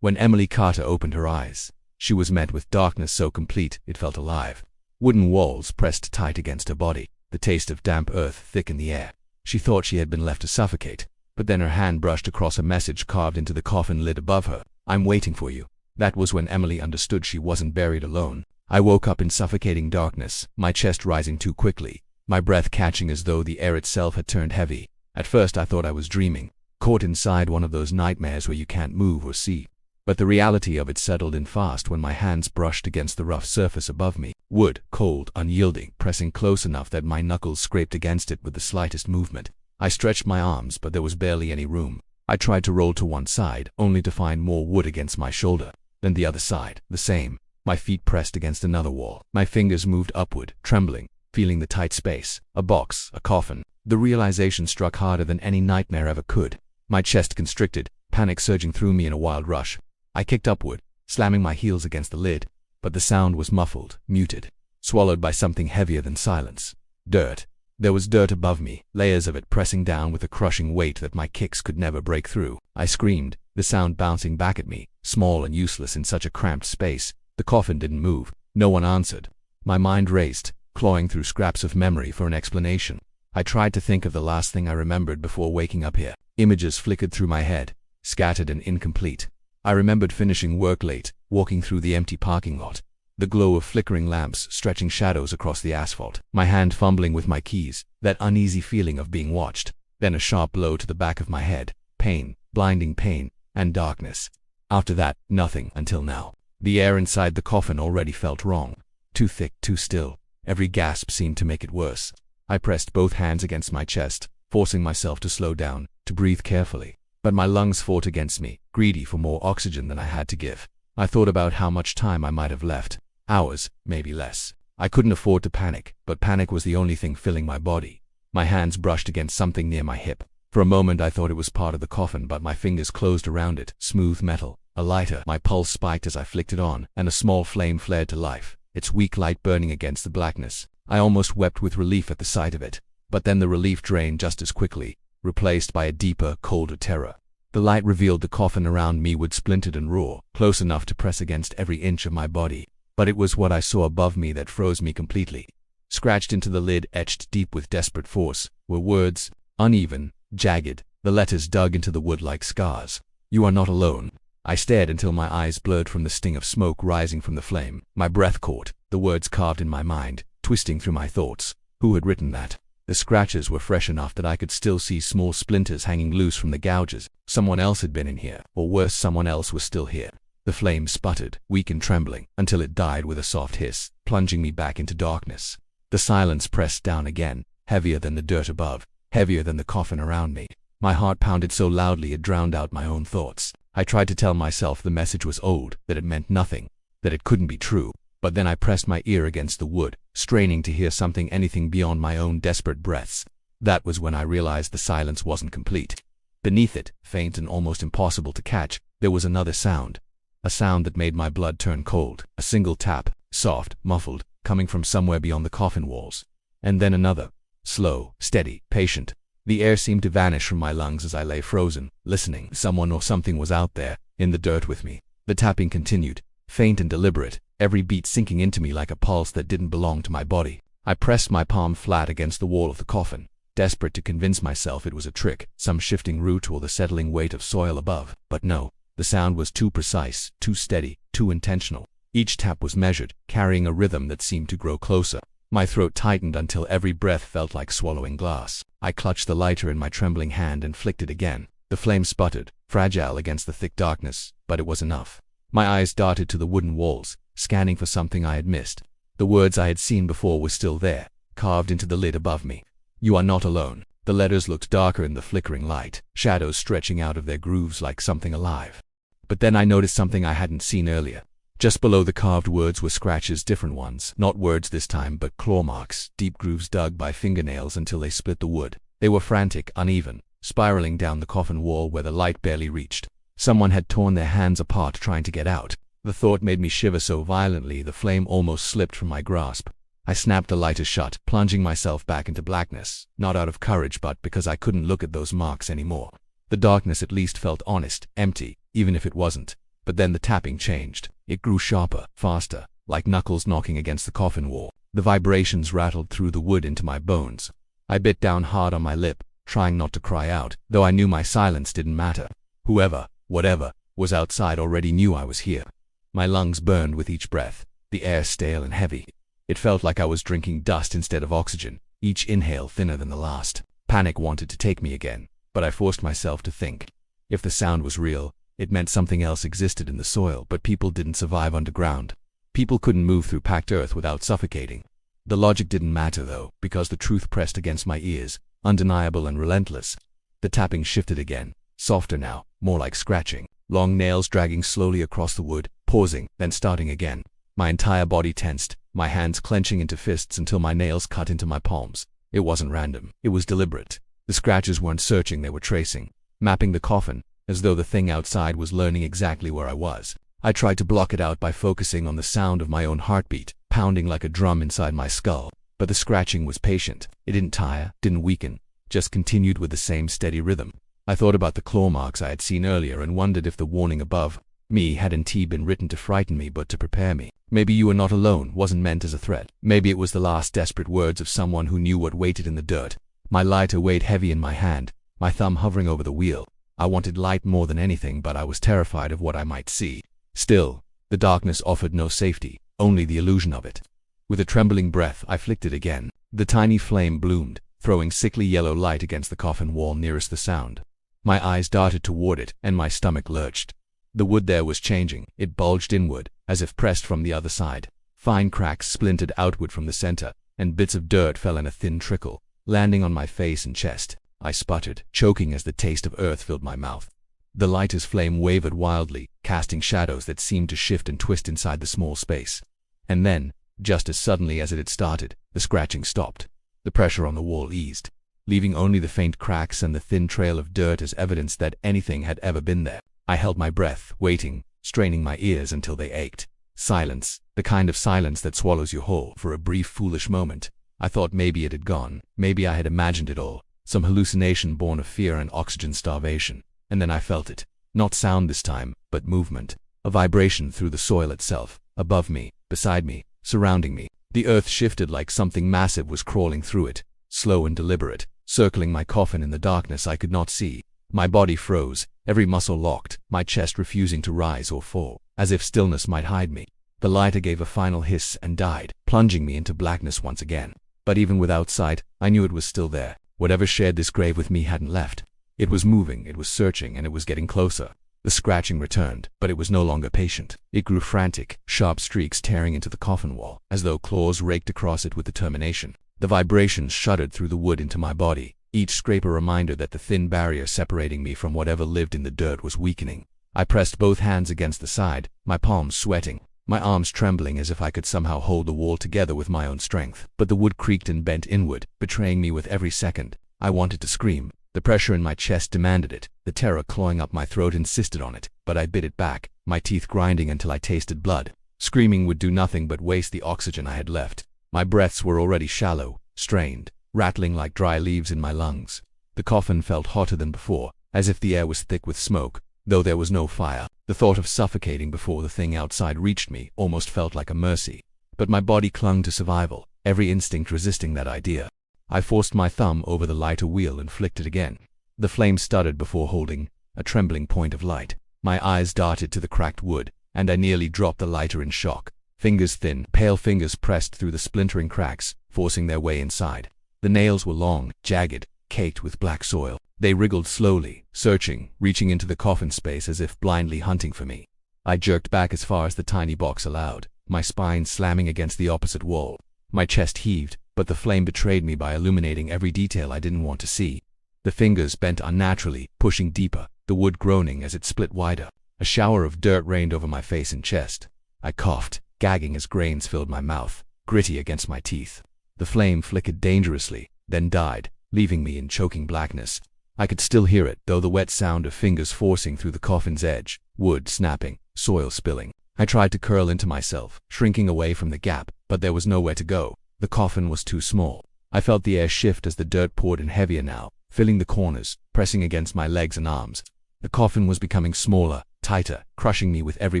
When Emily Carter opened her eyes, she was met with darkness so complete it felt alive. Wooden walls pressed tight against her body, the taste of damp earth thick in the air. She thought she had been left to suffocate, but then her hand brushed across a message carved into the coffin lid above her. "I'm waiting for you." That was when Emily understood she wasn't buried alone. I woke up in suffocating darkness, my chest rising too quickly, my breath catching as though the air itself had turned heavy. At first I thought I was dreaming, caught inside one of those nightmares where you can't move or see. But the reality of it settled in fast when my hands brushed against the rough surface above me. Wood, cold, unyielding, pressing close enough that my knuckles scraped against it with the slightest movement. I stretched my arms, but there was barely any room. I tried to roll to one side, only to find more wood against my shoulder. Then the other side, the same. My feet pressed against another wall. My fingers moved upward, trembling, feeling the tight space. A box, a coffin. The realization struck harder than any nightmare ever could. My chest constricted, panic surging through me in a wild rush. I kicked upward, slamming my heels against the lid, but the sound was muffled, muted, swallowed by something heavier than silence. Dirt. There was dirt above me, layers of it pressing down with a crushing weight that my kicks could never break through. I screamed, the sound bouncing back at me, small and useless in such a cramped space. The coffin didn't move. No one answered. My mind raced, clawing through scraps of memory for an explanation. I tried to think of the last thing I remembered before waking up here. Images flickered through my head, scattered and incomplete. I remembered finishing work late, walking through the empty parking lot, the glow of flickering lamps stretching shadows across the asphalt, my hand fumbling with my keys, that uneasy feeling of being watched, then a sharp blow to the back of my head, pain, blinding pain, and darkness. After that, nothing until now. The air inside the coffin already felt wrong, too thick, too still. Every gasp seemed to make it worse. I pressed both hands against my chest, forcing myself to slow down, to breathe carefully. But my lungs fought against me, greedy for more oxygen than I had to give. I thought about how much time I might have left. Hours, maybe less. I couldn't afford to panic, but panic was the only thing filling my body. My hands brushed against something near my hip. For a moment I thought it was part of the coffin, but my fingers closed around it. Smooth metal. A lighter. My pulse spiked as I flicked it on, and a small flame flared to life, its weak light burning against the blackness. I almost wept with relief at the sight of it. But then the relief drained just as quickly, replaced by a deeper, colder terror. The light revealed the coffin around me would splintered and raw, close enough to press against every inch of my body. But it was what I saw above me that froze me completely. Scratched into the lid, etched deep with desperate force, were words, uneven, jagged, the letters dug into the wood like scars. "You are not alone." I stared until my eyes blurred from the sting of smoke rising from the flame. My breath caught, the words carved in my mind, twisting through my thoughts. Who had written that? The scratches were fresh enough that I could still see small splinters hanging loose from the gouges. Someone else had been in here, or worse, someone else was still here. The flame sputtered, weak and trembling, until it died with a soft hiss, plunging me back into darkness. The silence pressed down again, heavier than the dirt above, heavier than the coffin around me. My heart pounded so loudly it drowned out my own thoughts. I tried to tell myself the message was old, that it meant nothing, that it couldn't be true. But then I pressed my ear against the wood, straining to hear something, anything beyond my own desperate breaths. That was when I realized the silence wasn't complete. Beneath it, faint and almost impossible to catch, there was another sound. A sound that made my blood turn cold. A single tap, soft, muffled, coming from somewhere beyond the coffin walls. And then another. Slow, steady, patient. The air seemed to vanish from my lungs as I lay frozen, listening. Someone or something was out there, in the dirt with me. The tapping continued, faint and deliberate, every beat sinking into me like a pulse that didn't belong to my body. I pressed my palm flat against the wall of the coffin, desperate to convince myself it was a trick, some shifting root or the settling weight of soil above. But no, the sound was too precise, too steady, too intentional. Each tap was measured, carrying a rhythm that seemed to grow closer. My throat tightened until every breath felt like swallowing glass. I clutched the lighter in my trembling hand and flicked it again. The flame sputtered, fragile against the thick darkness, but it was enough. My eyes darted to the wooden walls, scanning for something I had missed. The words I had seen before were still there, carved into the lid above me. "You are not alone." The letters looked darker in the flickering light, shadows stretching out of their grooves like something alive. But then I noticed something I hadn't seen earlier. Just below the carved words were scratches, different ones. Not words this time, but claw marks, deep grooves dug by fingernails until they split the wood. They were frantic, uneven, spiraling down the coffin wall where the light barely reached. Someone had torn their hands apart trying to get out. The thought made me shiver so violently the flame almost slipped from my grasp. I snapped the lighter shut, plunging myself back into blackness, not out of courage but because I couldn't look at those marks anymore. The darkness at least felt honest, empty, even if it wasn't. But then the tapping changed. It grew sharper, faster, like knuckles knocking against the coffin wall. The vibrations rattled through the wood into my bones. I bit down hard on my lip, trying not to cry out, though I knew my silence didn't matter. Whoever, whatever, was outside already knew I was here. My lungs burned with each breath, the air stale and heavy. It felt like I was drinking dust instead of oxygen, each inhale thinner than the last. Panic wanted to take me again, but I forced myself to think. If the sound was real, it meant something else existed in the soil, but people didn't survive underground. People couldn't move through packed earth without suffocating. The logic didn't matter though, because the truth pressed against my ears, undeniable and relentless. The tapping shifted again, softer now, more like scratching. Long nails dragging slowly across the wood, pausing, then starting again. My entire body tensed, my hands clenching into fists until my nails cut into my palms. It wasn't random, it was deliberate. The scratches weren't searching, they were tracing, mapping the coffin, as though the thing outside was learning exactly where I was. I tried to block it out by focusing on the sound of my own heartbeat, pounding like a drum inside my skull. But the scratching was patient. It didn't tire, didn't weaken, just continued with the same steady rhythm. I thought about the claw marks I had seen earlier and wondered if the warning above me hadn't been written to frighten me but to prepare me. Maybe "you are not alone" wasn't meant as a threat. Maybe it was the last desperate words of someone who knew what waited in the dirt. My lighter weighed heavy in my hand, my thumb hovering over the wheel. I wanted light more than anything, but I was terrified of what I might see. Still, the darkness offered no safety, only the illusion of it. With a trembling breath, I flicked it again. The tiny flame bloomed, throwing sickly yellow light against the coffin wall nearest the sound. My eyes darted toward it, and my stomach lurched. The wood there was changing. It bulged inward, as if pressed from the other side. Fine cracks splintered outward from the center, and bits of dirt fell in a thin trickle, landing on my face and chest. I sputtered, choking as the taste of earth filled my mouth. The lighter's flame wavered wildly, casting shadows that seemed to shift and twist inside the small space. And then, just as suddenly as it had started, the scratching stopped. The pressure on the wall eased, leaving only the faint cracks and the thin trail of dirt as evidence that anything had ever been there. I held my breath, waiting, straining my ears until they ached. Silence, the kind of silence that swallows you whole. For a brief, foolish moment, I thought maybe it had gone, maybe I had imagined it all, some hallucination born of fear and oxygen starvation. And then I felt it. Not sound this time, but movement. A vibration through the soil itself, above me, beside me, surrounding me. The earth shifted like something massive was crawling through it, slow and deliberate, circling my coffin in the darkness I could not see. My body froze, every muscle locked, my chest refusing to rise or fall, as if stillness might hide me. The lighter gave a final hiss and died, plunging me into blackness once again. But even without sight, I knew it was still there. Whatever shared this grave with me hadn't left. It was moving, it was searching, and it was getting closer. The scratching returned, but it was no longer patient. It grew frantic, sharp streaks tearing into the coffin wall, as though claws raked across it with determination. The vibrations shuddered through the wood into my body, each scrape a reminder that the thin barrier separating me from whatever lived in the dirt was weakening. I pressed both hands against the side, my palms sweating, my arms trembling as if I could somehow hold the wall together with my own strength. But the wood creaked and bent inward, betraying me with every second. I wanted to scream. The pressure in my chest demanded it. The terror clawing up my throat insisted on it, but I bit it back, my teeth grinding until I tasted blood. Screaming would do nothing but waste the oxygen I had left. My breaths were already shallow, strained, rattling like dry leaves in my lungs. The coffin felt hotter than before, as if the air was thick with smoke, though there was no fire. The thought of suffocating before the thing outside reached me almost felt like a mercy. But my body clung to survival, every instinct resisting that idea. I forced my thumb over the lighter wheel and flicked it again. The flame stuttered before holding a trembling point of light. My eyes darted to the cracked wood, and I nearly dropped the lighter in shock. Fingers thin, pale fingers pressed through the splintering cracks, forcing their way inside. The nails were long, jagged, caked with black soil. They wriggled slowly, searching, reaching into the coffin space as if blindly hunting for me. I jerked back as far as the tiny box allowed, my spine slamming against the opposite wall. My chest heaved, but the flame betrayed me by illuminating every detail I didn't want to see. The fingers bent unnaturally, pushing deeper, the wood groaning as it split wider. A shower of dirt rained over my face and chest. I coughed, gagging as grains filled my mouth, gritty against my teeth. The flame flickered dangerously, then died, leaving me in choking blackness. I could still hear it, though the wet sound of fingers forcing through the coffin's edge, wood snapping, soil spilling. I tried to curl into myself, shrinking away from the gap, but there was nowhere to go. The coffin was too small. I felt the air shift as the dirt poured in heavier now, filling the corners, pressing against my legs and arms. The coffin was becoming smaller, tighter, crushing me with every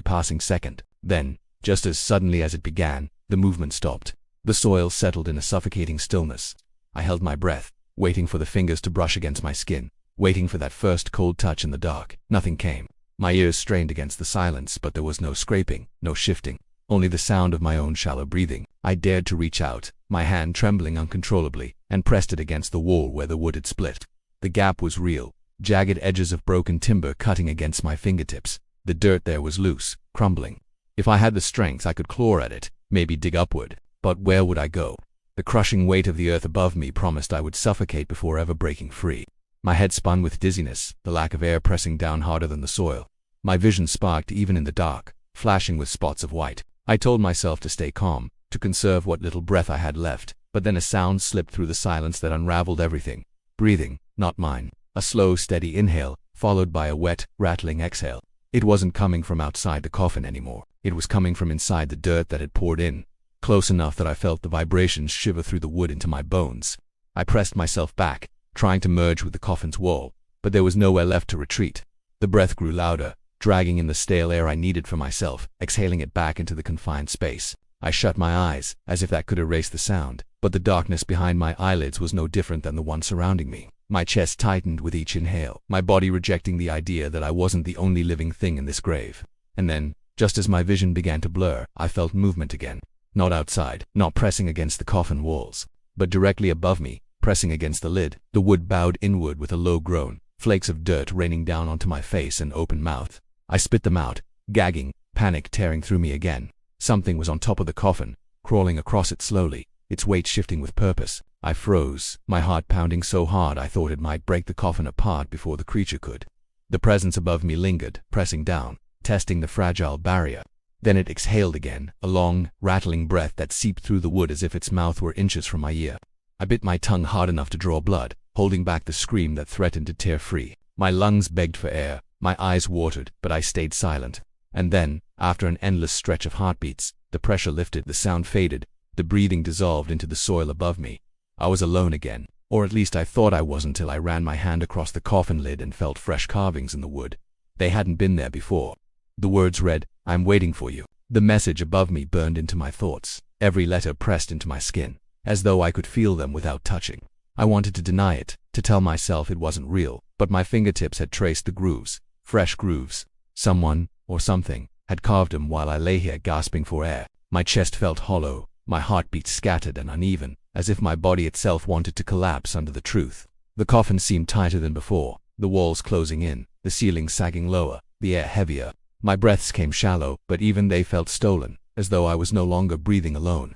passing second. Then, just as suddenly as it began, the movement stopped. The soil settled in a suffocating stillness. I held my breath, waiting for the fingers to brush against my skin, waiting for that first cold touch in the dark. Nothing came. My ears strained against the silence, but there was no scraping, no shifting, only the sound of my own shallow breathing. I dared to reach out, my hand trembling uncontrollably, and pressed it against the wall where the wood had split. The gap was real, jagged edges of broken timber cutting against my fingertips. The dirt there was loose, crumbling. If I had the strength, I could claw at it, maybe dig upward. But where would I go? The crushing weight of the earth above me promised I would suffocate before ever breaking free. My head spun with dizziness, the lack of air pressing down harder than the soil. My vision sparked even in the dark, flashing with spots of white. I told myself to stay calm, to conserve what little breath I had left, but then a sound slipped through the silence that unraveled everything. Breathing, not mine. A slow, steady inhale, followed by a wet, rattling exhale. It wasn't coming from outside the coffin anymore. It was coming from inside the dirt that had poured in, close enough that I felt the vibrations shiver through the wood into my bones. I pressed myself back, trying to merge with the coffin's wall, but there was nowhere left to retreat. The breath grew louder, dragging in the stale air I needed for myself, exhaling it back into the confined space. I shut my eyes, as if that could erase the sound, but the darkness behind my eyelids was no different than the one surrounding me. My chest tightened with each inhale, my body rejecting the idea that I wasn't the only living thing in this grave. And then, just as my vision began to blur, I felt movement again. Not outside, not pressing against the coffin walls, but directly above me, pressing against the lid. The wood bowed inward with a low groan, flakes of dirt raining down onto my face and open mouth. I spit them out, gagging, panic tearing through me again. Something was on top of the coffin, crawling across it slowly, its weight shifting with purpose. I froze, my heart pounding so hard I thought it might break the coffin apart before the creature could. The presence above me lingered, pressing down, testing the fragile barrier. Then it exhaled again, a long, rattling breath that seeped through the wood as if its mouth were inches from my ear. I bit my tongue hard enough to draw blood, holding back the scream that threatened to tear free. My lungs begged for air, my eyes watered, but I stayed silent. And then, after an endless stretch of heartbeats, the pressure lifted, the sound faded, the breathing dissolved into the soil above me. I was alone again, or at least I thought I was until I ran my hand across the coffin lid and felt fresh carvings in the wood. They hadn't been there before. The words read, "I'm waiting for you." The message above me burned into my thoughts, every letter pressed into my skin, as though I could feel them without touching. I wanted to deny it, to tell myself it wasn't real, but my fingertips had traced the grooves, fresh grooves. Someone, or something, had carved them while I lay here gasping for air. My chest felt hollow, my heartbeat scattered and uneven, as if my body itself wanted to collapse under the truth. The coffin seemed tighter than before, the walls closing in, the ceiling sagging lower, the air heavier. My breaths came shallow, but even they felt stolen, as though I was no longer breathing alone.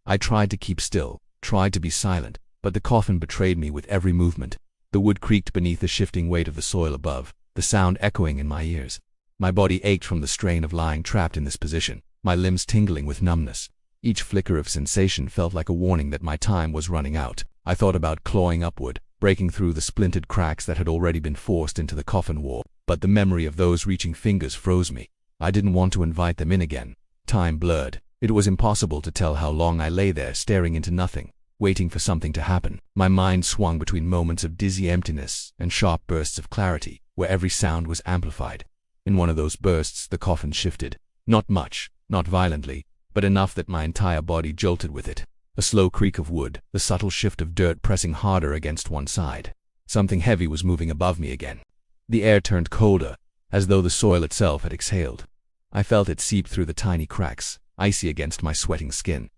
I tried to keep still, tried to be silent, but the coffin betrayed me with every movement. The wood creaked beneath the shifting weight of the soil above, the sound echoing in my ears. My body ached from the strain of lying trapped in this position, my limbs tingling with numbness. Each flicker of sensation felt like a warning that my time was running out. I thought about clawing upward, breaking through the splintered cracks that had already been forced into the coffin wall, but the memory of those reaching fingers froze me. I didn't want to invite them in again. Time blurred. It was impossible to tell how long I lay there staring into nothing, waiting for something to happen. My mind swung between moments of dizzy emptiness and sharp bursts of clarity, where every sound was amplified. In one of those bursts, the coffin shifted. Not much, not violently, but enough that my entire body jolted with it. A slow creak of wood, the subtle shift of dirt pressing harder against one side. Something heavy was moving above me again. The air turned colder, as though the soil itself had exhaled. I felt it seep through the tiny cracks, icy against my sweating skin.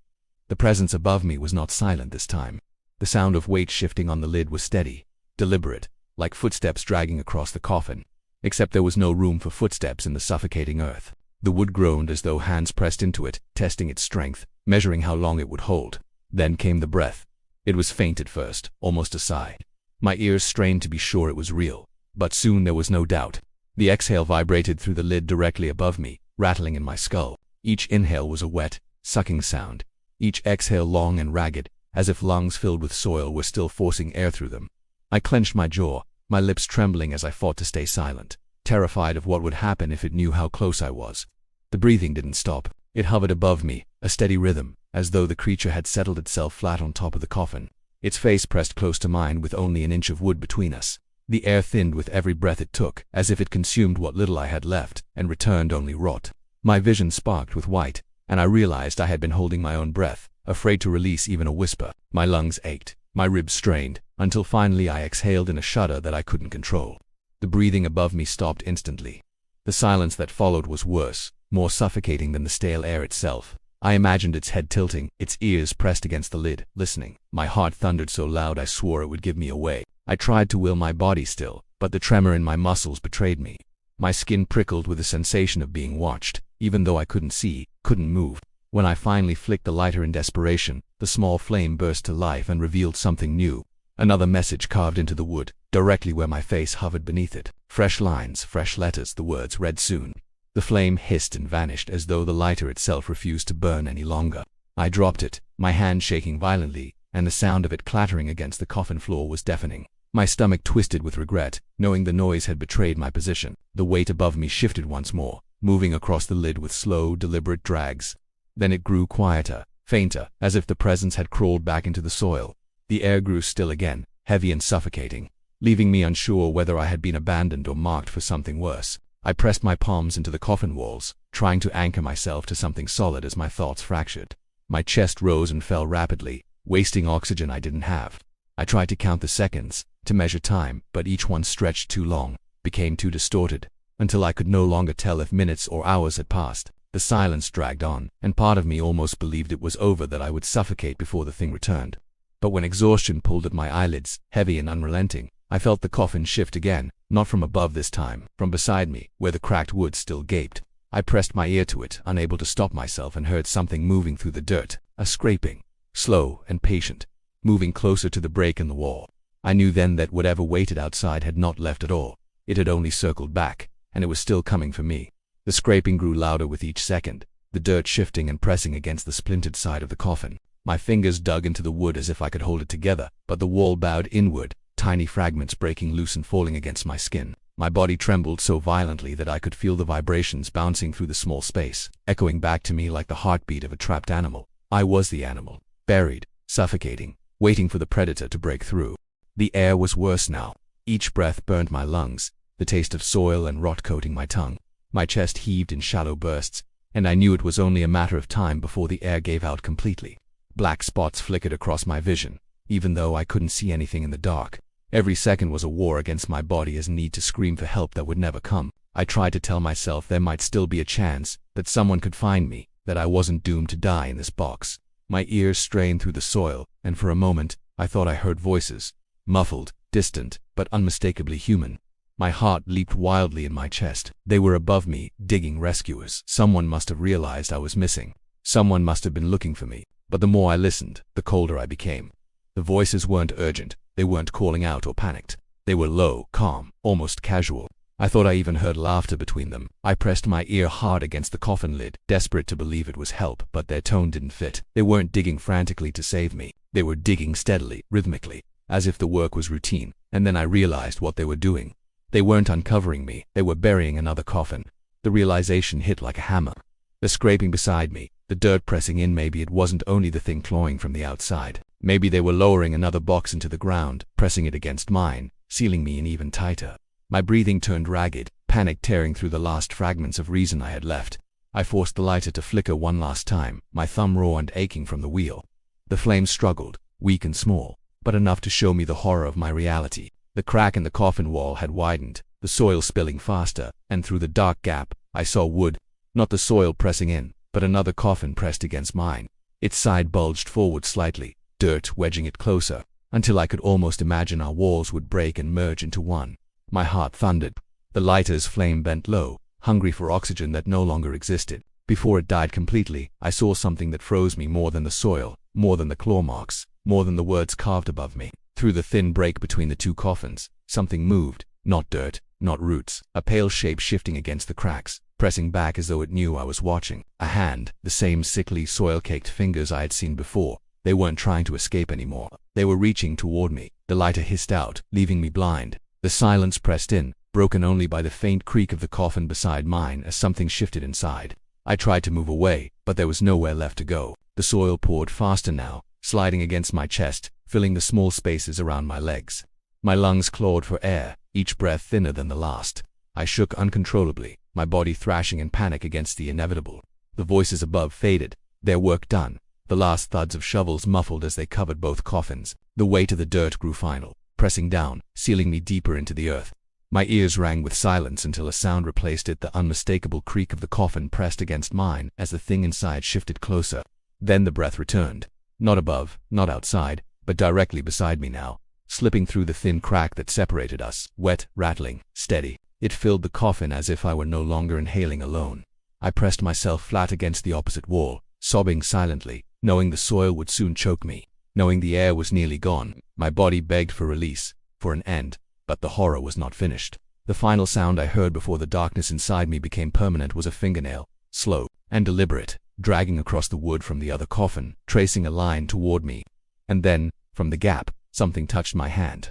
The presence above me was not silent this time. The sound of weight shifting on the lid was steady, deliberate, like footsteps dragging across the coffin. Except there was no room for footsteps in the suffocating earth. The wood groaned as though hands pressed into it, testing its strength, measuring how long it would hold. Then came the breath. It was faint at first, almost a sigh. My ears strained to be sure it was real, but soon there was no doubt. The exhale vibrated through the lid directly above me, rattling in my skull. Each inhale was a wet, sucking sound. Each exhale long and ragged, as if lungs filled with soil were still forcing air through them. I clenched my jaw, my lips trembling as I fought to stay silent, terrified of what would happen if it knew how close I was. The breathing didn't stop. It hovered above me, a steady rhythm, as though the creature had settled itself flat on top of the coffin. Its face pressed close to mine with only an inch of wood between us. The air thinned with every breath it took, as if it consumed what little I had left, and returned only rot. My vision sparked with white, and I realized I had been holding my own breath, afraid to release even a whisper. My lungs ached, my ribs strained, until finally I exhaled in a shudder that I couldn't control. The breathing above me stopped instantly. The silence that followed was worse, more suffocating than the stale air itself. I imagined its head tilting, its ears pressed against the lid, listening. My heart thundered so loud I swore it would give me away. I tried to will my body still, but the tremor in my muscles betrayed me. My skin prickled with the sensation of being watched, even though I couldn't see, couldn't move. When I finally flicked the lighter in desperation, the small flame burst to life and revealed something new. Another message carved into the wood, directly where my face hovered beneath it. Fresh lines, fresh letters, the words read soon. The flame hissed and vanished as though the lighter itself refused to burn any longer. I dropped it, my hand shaking violently, and the sound of it clattering against the coffin floor was deafening. My stomach twisted with regret, knowing the noise had betrayed my position. The weight above me shifted once more, moving across the lid with slow, deliberate drags. Then it grew quieter, fainter, as if the presence had crawled back into the soil. The air grew still again, heavy and suffocating, leaving me unsure whether I had been abandoned or marked for something worse. I pressed my palms into the coffin walls, trying to anchor myself to something solid as my thoughts fractured. My chest rose and fell rapidly, wasting oxygen I didn't have. I tried to count the seconds, to measure time, but each one stretched too long, became too distorted, until I could no longer tell if minutes or hours had passed. The silence dragged on, and part of me almost believed it was over, that I would suffocate before the thing returned. But when exhaustion pulled at my eyelids, heavy and unrelenting, I felt the coffin shift again, not from above this time, from beside me, where the cracked wood still gaped. I pressed my ear to it, unable to stop myself, and heard something moving through the dirt, a scraping, slow and patient, moving closer to the break in the wall. I knew then that whatever waited outside had not left at all. It had only circled back, and it was still coming for me. The scraping grew louder with each second, the dirt shifting and pressing against the splintered side of the coffin. My fingers dug into the wood as if I could hold it together, but the wall bowed inward, tiny fragments breaking loose and falling against my skin. My body trembled so violently that I could feel the vibrations bouncing through the small space, echoing back to me like the heartbeat of a trapped animal. I was the animal, buried, suffocating, waiting for the predator to break through. The air was worse now. Each breath burned my lungs, the taste of soil and rot coating my tongue. My chest heaved in shallow bursts, and I knew it was only a matter of time before the air gave out completely. Black spots flickered across my vision, even though I couldn't see anything in the dark. Every second was a war against my body, as need to scream for help that would never come. I tried to tell myself there might still be a chance, that someone could find me, that I wasn't doomed to die in this box. My ears strained through the soil, and for a moment, I thought I heard voices. Muffled, distant, but unmistakably human. My heart leaped wildly in my chest. They were above me, digging rescuers. Someone must have realized I was missing. Someone must have been looking for me. But the more I listened, the colder I became. The voices weren't urgent. They weren't calling out or panicked. They were low, calm, almost casual. I thought I even heard laughter between them. I pressed my ear hard against the coffin lid, desperate to believe it was help, but their tone didn't fit. They weren't digging frantically to save me. They were digging steadily, rhythmically, as if the work was routine. And then I realized what they were doing. They weren't uncovering me. They were burying another coffin. The realization hit like a hammer. The scraping beside me, the dirt pressing in. Maybe it wasn't only the thing clawing from the outside. Maybe they were lowering another box into the ground, pressing it against mine, sealing me in even tighter. My breathing turned ragged, panic tearing through the last fragments of reason I had left. I forced the lighter to flicker one last time, my thumb raw and aching from the wheel. The flame struggled, weak and small, but enough to show me the horror of my reality. The crack in the coffin wall had widened, the soil spilling faster, and through the dark gap, I saw wood. Not the soil pressing in, but another coffin pressed against mine. Its side bulged forward slightly, dirt wedging it closer, until I could almost imagine our walls would break and merge into one. My heart thundered. The lighter's flame bent low, hungry for oxygen that no longer existed. Before it died completely, I saw something that froze me more than the soil, more than the claw marks, more than the words carved above me. Through the thin break between the two coffins, something moved, not dirt, not roots, a pale shape shifting against the cracks, pressing back as though it knew I was watching. A hand, the same sickly, soil-caked fingers I had seen before. They weren't trying to escape anymore. They were reaching toward me. The lighter hissed out, leaving me blind. The silence pressed in, broken only by the faint creak of the coffin beside mine as something shifted inside. I tried to move away, but there was nowhere left to go. The soil poured faster now, sliding against my chest, filling the small spaces around my legs. My lungs clawed for air, each breath thinner than the last. I shook uncontrollably, my body thrashing in panic against the inevitable. The voices above faded, their work done. The last thuds of shovels muffled as they covered both coffins. The weight of the dirt grew final, pressing down, sealing me deeper into the earth. My ears rang with silence until a sound replaced it, the unmistakable creak of the coffin pressed against mine as the thing inside shifted closer. Then the breath returned. Not above, not outside, but directly beside me now, slipping through the thin crack that separated us, wet, rattling, steady. It filled the coffin as if I were no longer inhaling alone. I pressed myself flat against the opposite wall, sobbing silently, knowing the soil would soon choke me, knowing the air was nearly gone. My body begged for release, for an end, but the horror was not finished. The final sound I heard before the darkness inside me became permanent was a fingernail, slow and deliberate, dragging across the wood from the other coffin, tracing a line toward me. And then, from the gap, something touched my hand.